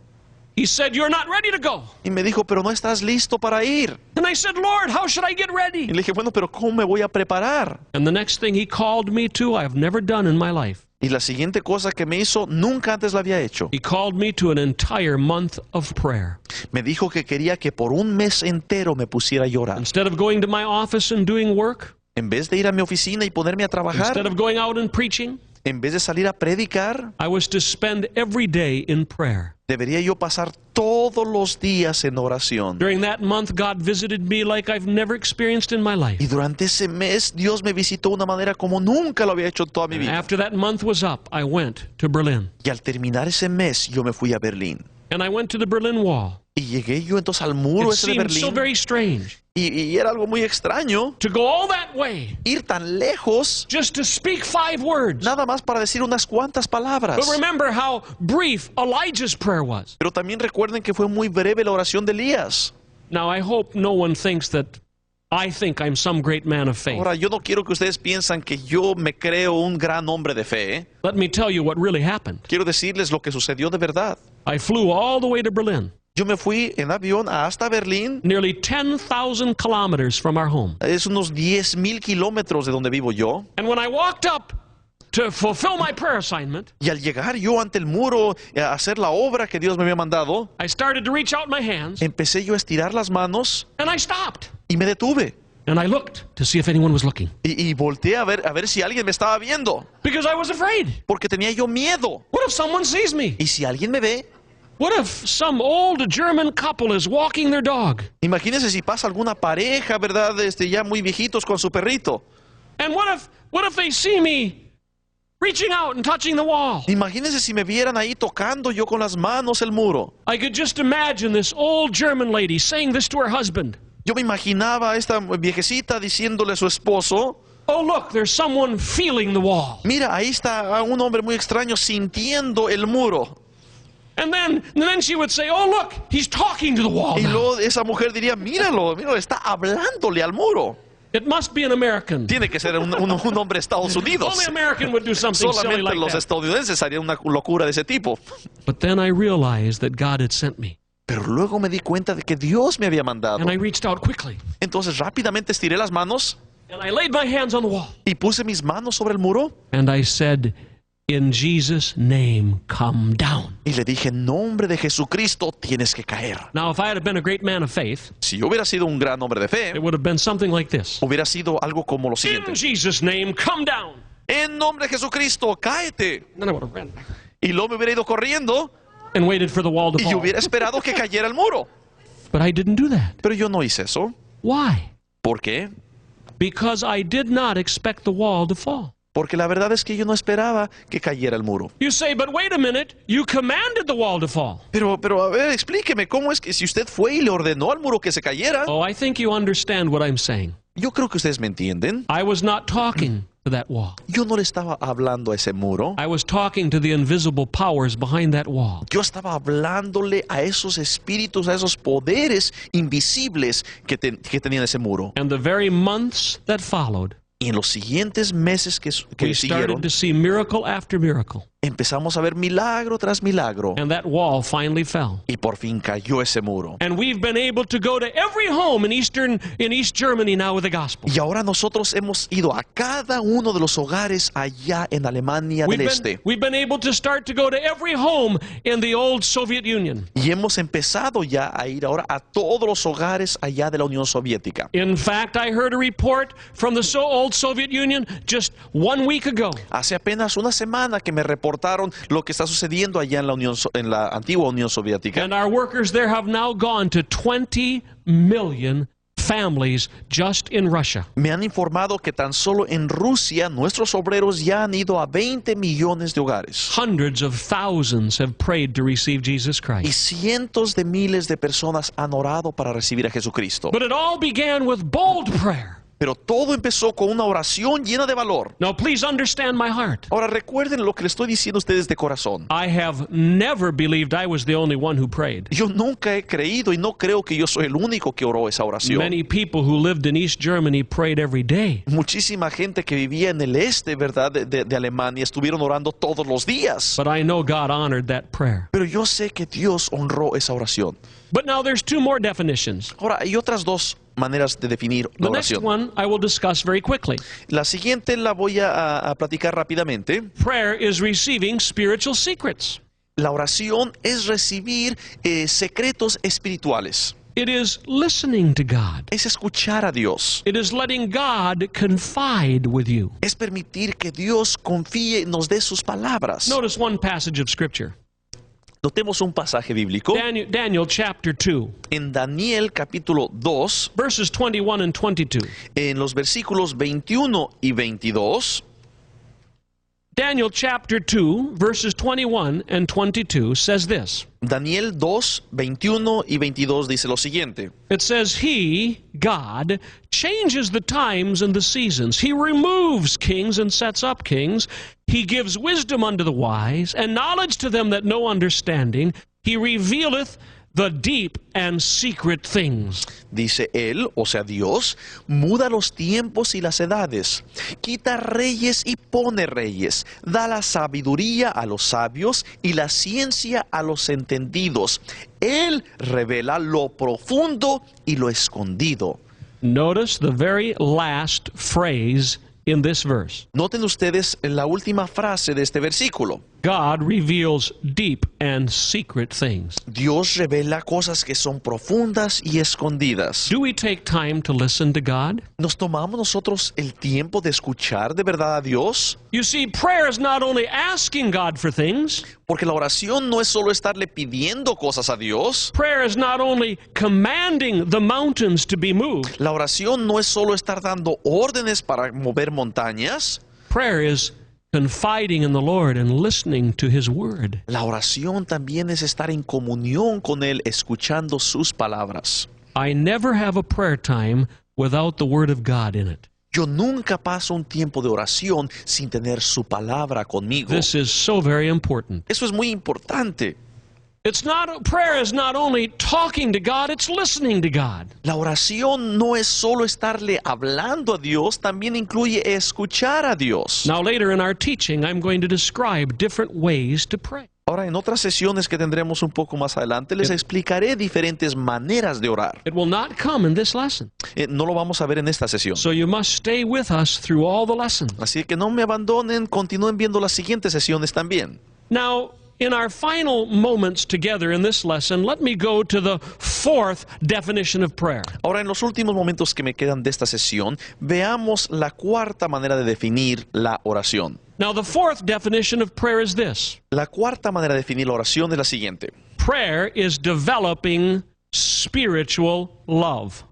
He said, you're not ready to go. Y me dijo, pero no estás listo para ir. And I said, Lord, how should I get Y ready? le dije, bueno, pero ¿cómo me voy a preparar? And the next thing he called me to, I've never done in my life. Y la siguiente cosa que me hizo, nunca antes la había hecho. He called me to an entire month of prayer. Me dijo que quería que por un mes entero me pusiera a llorar. Instead of going to my office and doing work, En vez de ir a mi oficina y ponerme a instead trabajar, of going out and preaching, en vez de salir a predicar, I was to spend every day in prayer. debería yo pasar todos los días en oración. During that month, God visited me like I've never experienced in my life. Y durante ese mes, Dios me visitó de una manera como nunca lo había hecho en toda mi vida. After that month was up, I went to Berlin. Y al terminar ese mes, yo me fui a Berlín. And I went to the Berlin Wall. Y llegué yo entonces al muro It ese de seemed so Berlín. very strange Y era algo muy extraño to go all that way ir tan lejos, just to speak 5 words. nada más para decir unas cuantas palabras. But remember how brief Elijah's prayer was. Pero también recuerden que fue muy breve la oración de Elías. Now, I hope no one thinks that I think I'm some great man of faith. Ahora, yo no quiero que ustedes piensen que yo me creo un gran hombre de fe, ¿eh? Let me tell you what really happened. Quiero decirles lo que sucedió de verdad. I flew all the way to Berlin, Yo me fui en avión hasta Berlín. nearly 10,000 kilometers from our home. Es unos 10,000 kilómetros de donde vivo yo. And when I walked up to fulfill my prayer assignment, Y al llegar yo ante el muro a hacer la obra que Dios me había mandado, I started to reach out my hands, empecé yo a estirar las manos and I stopped. y me detuve. And I looked to see if anyone was looking, Y volteé a ver si alguien me estaba viendo. because I was afraid. Porque tenía yo miedo. What if someone sees me? Y si alguien me ve, What if some old German couple is walking their dog? imagínense si pasa alguna pareja, ¿verdad? Ya muy viejitos con su perrito. And what if they see me reaching out and touching the wall? Imagínense si me vieran ahí tocando yo con las manos el muro. I could just imagine this old German lady saying this to her husband. Yo me imaginaba a esta viejecita diciéndole a su esposo, Oh, look, there's someone feeling the wall. mira, ahí está un hombre muy extraño sintiendo el muro. And then she would say, oh, look, he's talking to the wall Y now. luego esa mujer diría, míralo, está hablándole al muro. It must be an American. Tiene que ser un hombre de Estados Unidos. Only American would do something silly Solamente like los that. estadounidenses harían una locura de ese tipo. But then I realized that God had sent me. Pero luego me di cuenta de que Dios me había mandado. And I reached out quickly. Entonces rápidamente estiré las manos And I laid my hands on the wall. y puse mis manos sobre el muro And I said, in Jesus' name, come down. y le dije, en nombre de Jesucristo tienes que caer. Now, if I had been a great man of faith, Si yo hubiera sido un gran hombre de fe, it would have been something like this. hubiera sido algo como lo siguiente. In Jesus' name, come down. En nombre de Jesucristo, cáete. And then I would have ran back Y luego me hubiera ido corriendo and waited for the wall to y yo fall. hubiera esperado que cayera el muro. But I didn't do that. Pero yo no hice eso. Why? ¿Por qué? Because I did not expect the wall to fall. Porque la verdad es que yo no esperaba que cayera el muro. You say, but wait a minute, you commanded the wall to fall. Pero a ver, explíqueme, ¿cómo es que si usted fue y le ordenó al muro que se cayera? Oh, I think you understand what I'm saying. Yo creo que ustedes me entienden. I was not talking to that wall. Yo no le estaba hablando a ese muro. I was talking to the invisible powers behind that wall. Yo estaba hablándole a esos espíritus, a esos poderes invisibles que tenían ese muro. And the very months that followed, Y en los siguientes meses que we siguieron, started to see miracle after miracle. empezamos a ver milagro tras milagro. And that wall finally fell. Y por fin cayó ese muro. And we've been able to go to every home in East Germany now with the gospel. Y ahora nosotros hemos ido a cada uno de los hogares allá en Alemania del Este. We've been able to start to go to every home in the old Soviet Union. Y hemos empezado ya a ir ahora a todos los hogares allá de la Unión Soviética. In fact, I heard a report from the old Soviet Union just 1 week ago. Hace apenas una semana que me reportaron lo que está sucediendo allá en la antigua Unión Soviética. And our workers there have now gone to 20 million families just in Russia. Me han informado que tan solo en Rusia nuestros obreros ya han ido a 20 millones de hogares. Hundreds of thousands have prayed to receive Jesus Y Christ. cientos de miles de personas han orado para recibir a Jesucristo. But it all began with bold prayer. Pero todo empezó con una oración llena de valor. Now, please understand my heart. Ahora recuerden lo que le estoy diciendo a ustedes de corazón. I have never believed I was the only one who prayed. Yo nunca he creído y no creo que yo soy el único que oró esa oración. Many people who lived in East Germany prayed every day. Muchísima gente que vivía en el este, ¿verdad?, de Alemania, estuvieron orando todos los días. But I know God honored that prayer. Pero yo sé que Dios honró esa oración. But now there's two more definitions. Ahora, hay otras dos maneras de definir la The next oración. one I will discuss very quickly. La siguiente la voy a platicar rápidamente. Prayer is receiving spiritual secrets. La oración es recibir secretos espirituales. It is listening to God. Es escuchar a Dios. It is letting God confide with you. Es permitir que Dios confíe y nos dé sus palabras. Notice one passage of Scripture. Notemos un pasaje bíblico Daniel chapter 2, en Daniel capítulo 2, verses 21 and 22. en los versículos 21 y 22. Daniel chapter 2, verses 21 and 22 says this. Daniel 2, 21 y 22 dice lo siguiente. It says, He, God, changes the times and the seasons. He removes kings and sets up kings. He gives wisdom unto the wise, and knowledge to them that know understanding. He revealeth the deep and secret things. Dice él, o sea Dios, muda los tiempos y las edades, quita reyes y pone reyes, da la sabiduría a los sabios y la ciencia a los entendidos. Él revela lo profundo y lo escondido. Notice the very last phrase in this verse. Noten ustedes la última frase de este versículo. God reveals deep and secret things. Dios revela cosas que son profundas y escondidas. Do we take time to listen to God? ¿Nos tomamos nosotros el tiempo de escuchar de verdad a Dios? You see, prayer is not only asking God for things. Porque la oración no es solo estarle pidiendo cosas a Dios. Prayer is not only commanding the mountains to be moved. La oración no es solo estar dando órdenes para mover montañas. Prayer is confiding in the Lord and listening to His Word. La oración también es estar en comunión con Él, escuchando sus palabras. I never have a prayer time without the Word of God in it. Yo nunca paso un tiempo de oración sin tener su palabra conmigo. This is so very important. Eso es muy importante. Prayer is not only talking to God, it's listening to God. La oración no es solo estarle hablando a Dios, también incluye escuchar a Dios. Now later in our teaching, I'm going to describe different ways to pray. Ahora, en otras sesiones que tendremos un poco más adelante, les explicaré diferentes maneras de orar. It will not come in this lesson. No lo vamos a ver en esta sesión. So you must stay with us through all the lessons. Así que no me abandonen, continúen viendo las siguientes sesiones también. Now, in our final moments together in this lesson, let me go to the fourth definition of prayer. Ahora, en los últimos momentos que me quedan de esta sesión, veamos la cuarta manera de definir la oración. Now, the fourth definition of prayer is this. La cuarta manera de definir la oración es la siguiente. Prayer is developing spiritual love.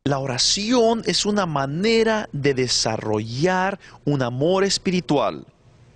La oración es una manera de desarrollar un amor espiritual.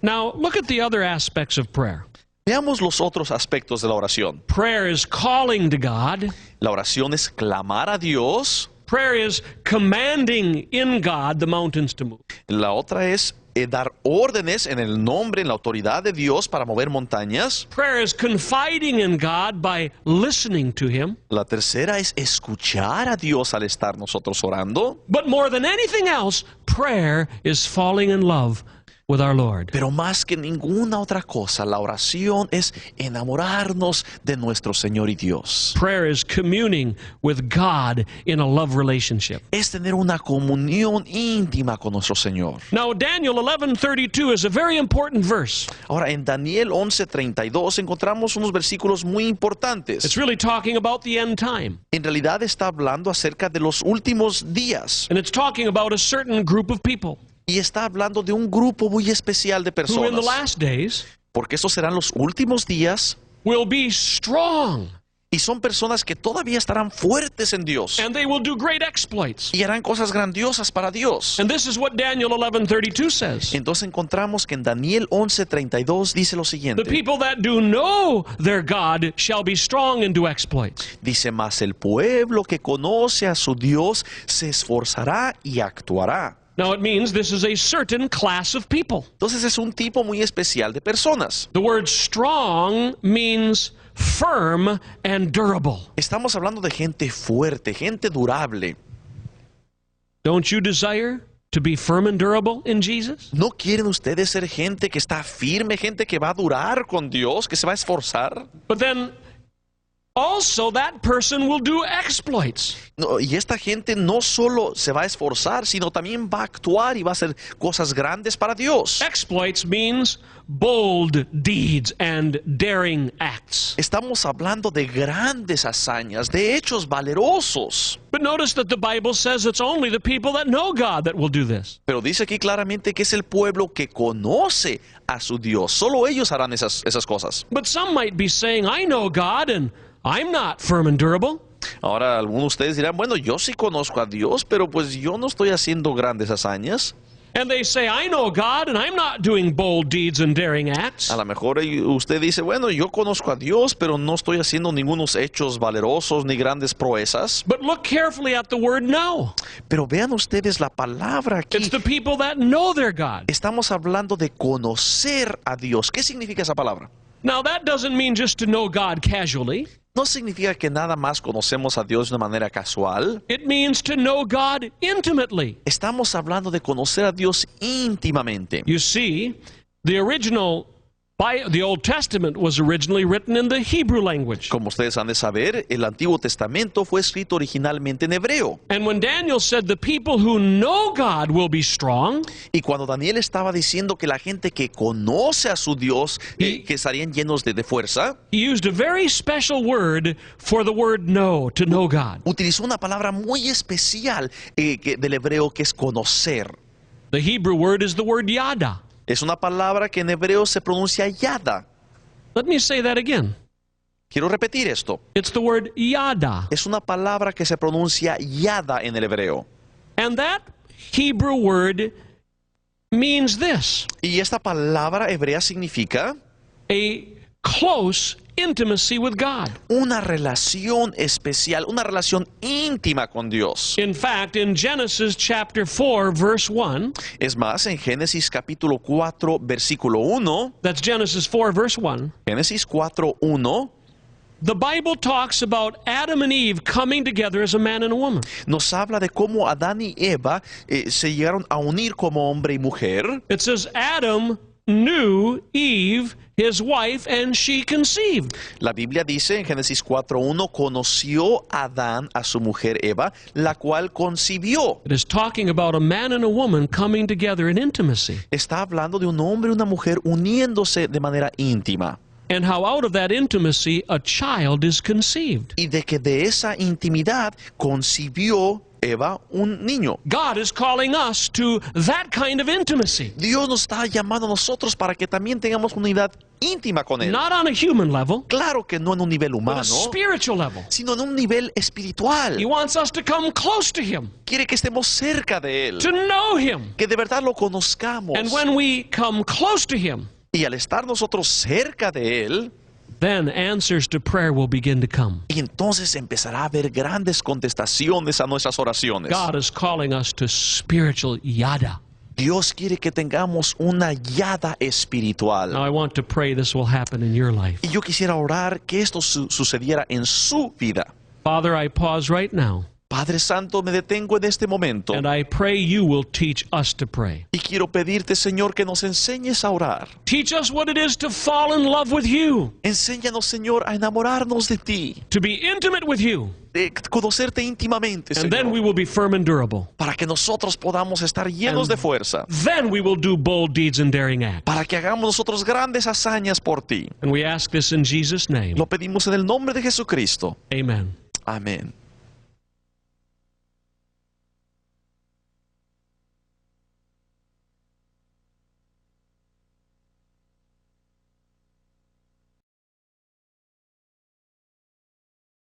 Now, look at the other aspects of prayer. Veamos los otros aspectos de la oración. Prayer is calling to God. La oración es clamar a Dios. Prayer is commanding in God the mountains to move. La otra es dar órdenes en el nombre, en la autoridad de Dios para mover montañas. Prayer is confiding in God by listening to Him. La tercera es escuchar a Dios al estar nosotros orando. But more than anything else, prayer is falling in love with our Lord. Pero más que ninguna otra cosa, la oración es enamorarnos de nuestro Señor y Dios. Prayer is communing with God in a love relationship. Es tener una comunión íntima con nuestro Señor. Now, Daniel 11:32 is a very important verse. Ahora, en Daniel 11:32 encontramos unos versículos muy importantes. It's really talking about the end time. En realidad está hablando acerca de los últimos días. And it's talking about a certain group of people Y está hablando de un grupo muy especial de who in the personas. last days Porque estos serán los últimos días. will be strong, Y son personas que todavía estarán fuertes en Dios. and they will do great exploits. Y harán cosas grandiosas para Dios. And this is what Daniel 11:32 says. Entonces encontramos que en Daniel 11:32 dice lo The siguiente. people that do know their God shall be strong and do exploits. Dice, mas el pueblo que conoce a su Dios se esforzará y actuará. Now it means this is a certain class of people. Entonces es un tipo muy especial de personas. The word strong means firm and durable. Estamos hablando de gente fuerte, gente durable. Don't you desire to be firm and durable in Jesus? ¿No quieren ustedes ser gente que está firme, gente que va a durar con Dios, que se va a esforzar? But then also that person will do exploits. No, y esta gente no solo se va a esforzar, sino también va a actuar y va a hacer cosas grandes para Dios. Exploits means bold deeds and daring acts. Estamos hablando de grandes hazañas, de hechos valerosos. But notice that the Bible says it's only the people that know God that will do this. Pero dice aquí claramente que es el pueblo que conoce a su Dios. Solo ellos harán esas cosas. But some might be saying, I know God and I'm not firm and durable. Ahora algunos de ustedes dirán, bueno, yo sí conozco a Dios, pero pues yo no estoy haciendo grandes hazañas. And they say, I know God and I'm not doing bold deeds and daring acts. A lo mejor usted dice, bueno, yo conozco a Dios, pero no estoy haciendo ningunos hechos valerosos ni grandes proezas. But look carefully at the word know. Pero vean ustedes la palabra aquí. It's the people that know their God. Estamos hablando de conocer a Dios. ¿Qué significa esa palabra? Now that doesn't mean just to know God casually. No significa que nada más conocemos a Dios de una manera casual. It means to know God intimately. Estamos hablando de conocer a Dios íntimamente. You see, the Old Testament was originally written in the Hebrew language. Como ustedes han de saber, el Antiguo Testamento fue escrito originalmente en hebreo. And when Daniel said the people who know God will be strong, Y cuando Daniel estaba diciendo que la gente que conoce a su Dios, que estarían llenos de fuerza, he used a very special word for the word know, to know God. utilizó una palabra muy especial del hebreo que es conocer. The Hebrew word is the word yada. Es una palabra que en hebreo se pronuncia yada. Let me say that again. Quiero repetir esto. It's the word yada. Es una palabra que se pronuncia yada en el hebreo. And that Hebrew word means this: Y esta palabra hebrea significa a close intimacy with God. una relación especial, una relación íntima con Dios. In fact, in Genesis chapter 4, verse 1, Es más, en Génesis capítulo 4, versículo 1, that's Genesis 4, verse 1, Génesis 4, 1, the Bible talks about Adam and Eve coming together as a man and a woman. nos habla de cómo Adán y Eva se llegaron a unir como hombre y mujer. It says Adam knew Eve, his wife, and she conceived. La Biblia dice en Génesis 4:1, conoció Adán a su mujer Eva, la cual concibió. It is talking about a man and a woman coming together in intimacy, Está hablando de un hombre y una mujer uniéndose de manera íntima. and how out of that intimacy a child is conceived. Y de que de esa intimidad concibió Eva un niño. God is calling us to that kind of intimacy, Dios nos está llamando a nosotros para que también tengamos una unidad íntima con Él. not on a human level, Claro que no en un nivel but a humano, spiritual level. sino en un nivel espiritual. He wants us to come close to Him, Quiere que estemos cerca de Él, to know Him. que de verdad lo conozcamos. And when we come close to Him, Y al estar nosotros cerca de Él, then answers to prayer will begin to come. y entonces empezará a haber grandes contestaciones a nuestras oraciones. God is calling us to spiritual yada. Dios quiere que tengamos una llada espiritual. Now I want to pray this will happen in your life. Y yo quisiera orar que esto sucediera en su vida. Father, I pause right now, Padre Santo, me detengo en este momento and I pray you will teach us to pray. y quiero pedirte, Señor, que nos enseñes a orar. Teach us what it is to fall in love with you, Enséñanos, Señor, a enamorarnos de ti, to be intimate with you, de conocerte íntimamente, and then we Señor, will be firm and durable. para que nosotros podamos estar llenos de fuerza, Then we will do bold deeds and daring acts. para que hagamos nosotros grandes hazañas por ti. And we ask this in Jesus' name. Lo pedimos en el nombre de Jesucristo. Amen. Amén.